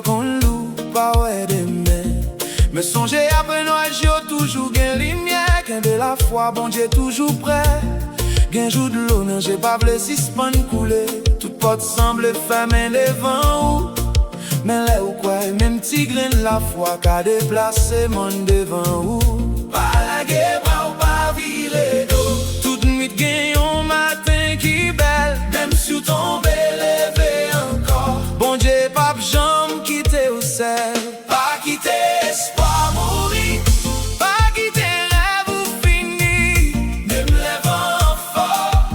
qu'on loue, pas ouais demain. Me songer après Noël, j'ai toujours gain lumière. Qu'un de la foi, bon Dieu toujours prêt. Gain jour de l'eau, non j'ai pas blessé, suspend couler. Toute porte semble fermée devant ou. Mais là ou quoi, même petit grain de la foi qu'a déplacé mon devant ou. Pas la guerre, ou pas virer d'eau. Toute nuit gain un matin qui belle. Même si tombe levé encore. Bon Dieu, pape jambe quitter au sel. Pas quitter espoir mourir. Pas quitter rêve ou fini. Même lèvant fort.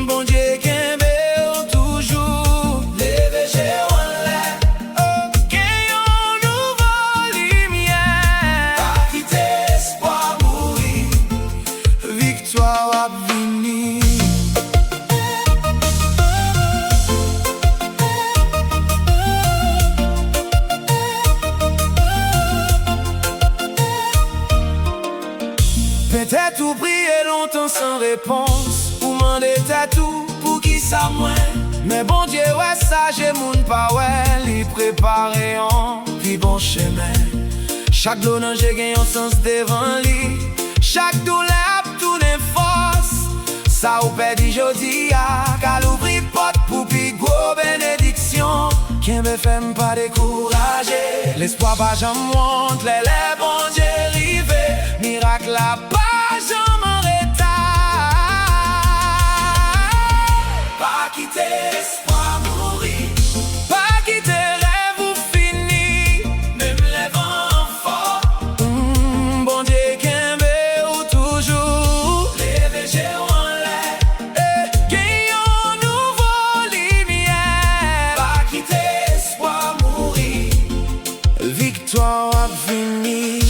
Bon Dieu, qu'un béo toujours. Levé j'ai en l'air. Qu'il y a un nouveau lumière. Pas quitter espoir mourir. Victoire à venir. Peut-être ou prier longtemps sans réponse. Ou demander tout pour qui ça moins. Mais bon Dieu ouais ça j'ai moun pas ouais. Li préparé en puis bon chemin. Chaque donnant j'ai gagné un sens devant lui. Chaque douleur tourne force. Ça ou perdu jodi à qu'à l'ouvrir porte pour pi gros bénédiction. Qui me fait pas décourager. L'espoir pas j'en monte, les bon Dieu rivé. Miracle la pas j'en m'en retard. Pas quitter espoir mourir. Pas quitter rêve ou fini. Même les vents fort. Bon Dieu qu'un ou toujours. Levé j'ai en l'air. Qu'il y a un nouveau lumière. Pas quitter espoir mourir. Victoire à venir.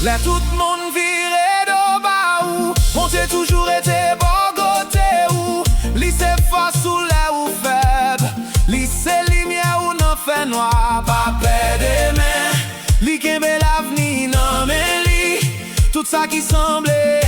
Là tout le monde viré de bas ou. On s'est toujours été bon côté ou. Lycée face ou là ou faible. Lycée lumière ou non fait noir. Pas perdre des mains. Li kembe l'avenir non mais li. Tout ça qui semblait